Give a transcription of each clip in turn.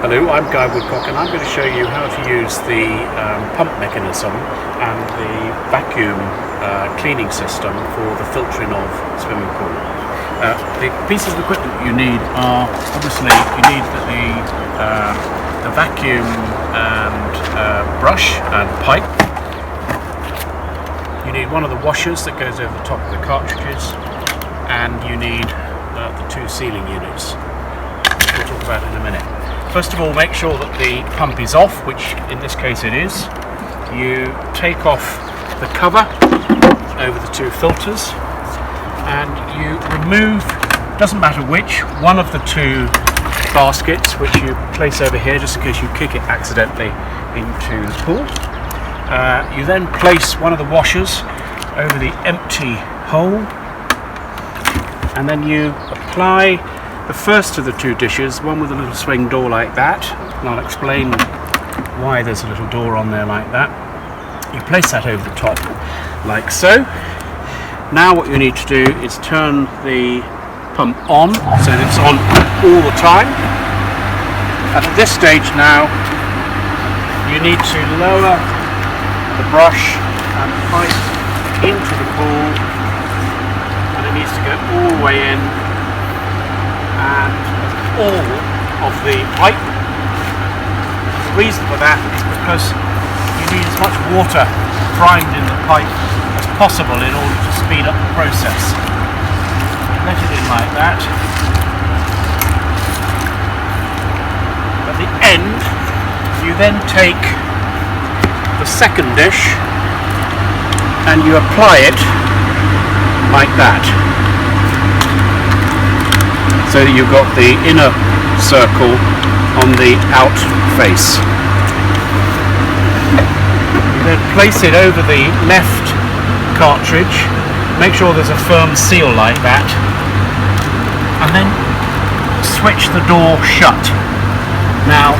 Hello, I'm Guy Woodcock and I'm going to show you how to use the pump mechanism and the vacuum cleaning system for the Filtrinov swimming pool. The pieces of equipment you need are, obviously, you need the vacuum and brush and pipe. You need one of the washers that goes over the top of the cartridges, and you need the two sealing units, which we'll talk about in a minute. First of all, make sure that the pump is off, which in this case it is. You take off the cover over the two filters and you remove, doesn't matter which, one of the two baskets, which you place over here just in case you kick it accidentally into the pool. You then place one of the washers over the empty hole, and then you apply the first of the two dishes, one with a little swing door like that, and I'll explain why there's a little door on there like that. You place that over the top like so. Now what you need to do is turn the pump on so that it's on all the time. And at this stage now you need to lower the brush and pipe into the pool, and it needs to go all the way in, and all of the pipe. The reason for that is because you need as much water primed in the pipe as possible in order to speed up the process. Let it in like that. At the end, you then take the second dish and you apply it like that, so that you've got the inner circle on the out face. You then place it over the left cartridge, make sure there's a firm seal like that, and then switch the door shut. Now,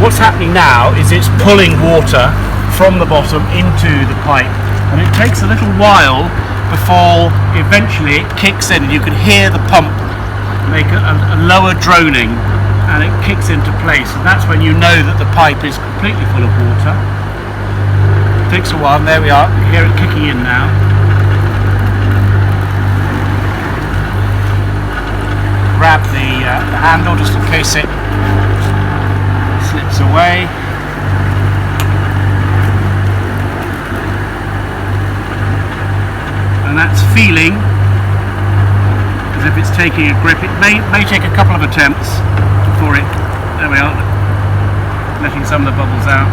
what's happening now is it's pulling water from the bottom into the pipe, and it takes a little while before eventually it kicks in and you can hear the pump make a lower droning, and it kicks into place, and that's when you know that the pipe is completely full of water. It takes a while, and there we are, you hear it kicking in now. Grab the handle just in case it slips away. And that's feeling as if it's taking a grip. It may take a couple of attempts before it, there we are, letting some of the bubbles out.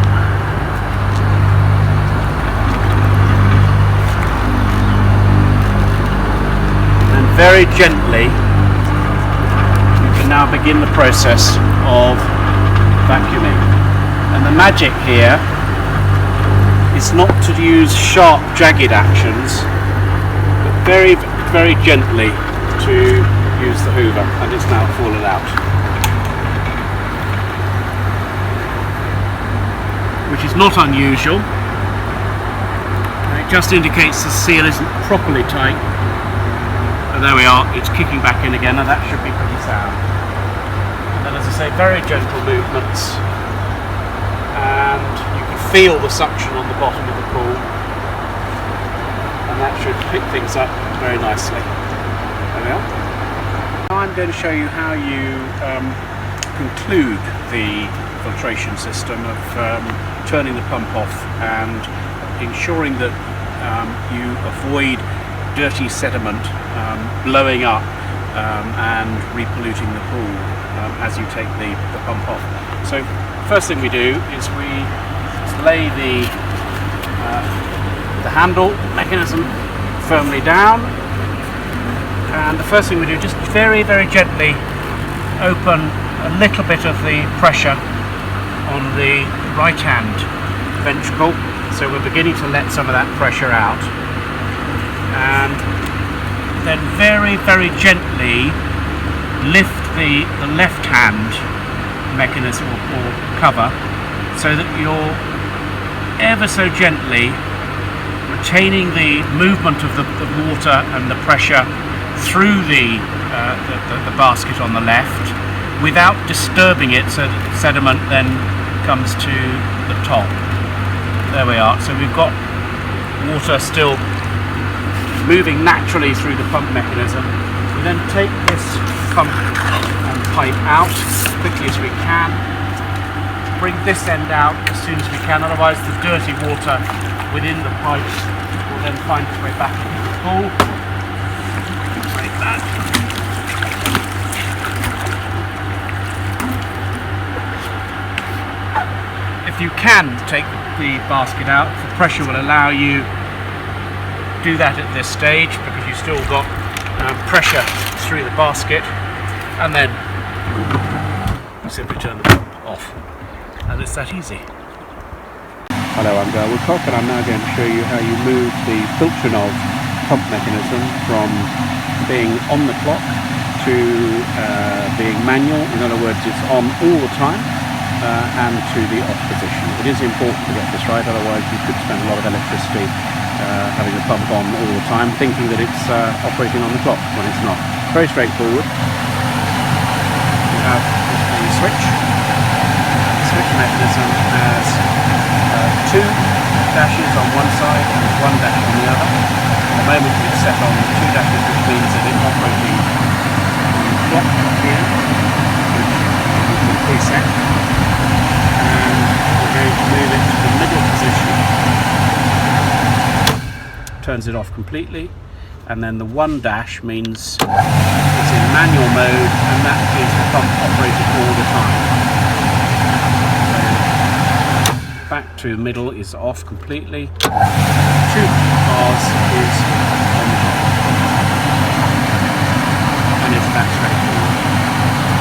And very gently you can now begin the process of vacuuming. And the magic here is not to use sharp, jagged actions, but very, very gently to use the hoover, and it's now fallen out, which is not unusual, and it just indicates the seal isn't properly tight. And there we are, it's kicking back in again, and that should be pretty sound. And then, as I say, very gentle movements, and you can feel the suction on the bottom of the pool, and that should pick things up very nicely. There we are. Now I'm going to show you how you conclude the filtration system of turning the pump off and ensuring that you avoid dirty sediment blowing up and repolluting the pool as you take the pump off. So first thing we do is we lay the handle mechanism firmly down. And the first thing we do, just very, very gently open a little bit of the pressure on the right hand ventricle. So we're beginning to let some of that pressure out. And then very, very gently lift the left hand mechanism or cover, so that you're ever so gently retaining the movement of the water and the pressure through the basket on the left, without disturbing it so that sediment then comes to the top. There we are. So we've got water still moving naturally through the pump mechanism. We then take this pump and pipe out as quickly as we can. Bring this end out as soon as we can, otherwise the dirty water within the pipe will then find its way back into the pool. Like that. If you can take the basket out, the pressure will allow you to do that at this stage because you've still got pressure through the basket, and then you simply turn the pump off, and it's that easy. Hello, I'm Dale Woodcock, and I'm now going to show you how you move the Filtrinov pump mechanism from being on the clock to being manual. In other words, it's on all the time, and to the off position. It is important to get this right, otherwise you could spend a lot of electricity having the pump on all the time, thinking that it's operating on the clock when it's not. Very straightforward. You have a switch. The switch mechanism has two dashes on one side and one dash on the other. At the moment it's set on two dashes, which means that it's operating on the clock here, which you can preset. And we're going to move it to the middle position. Turns it off completely, and then the one dash means it's in manual mode, and that is the pump operated all the time. So back to middle is off completely. 2 bars is on the top, and it's that straight.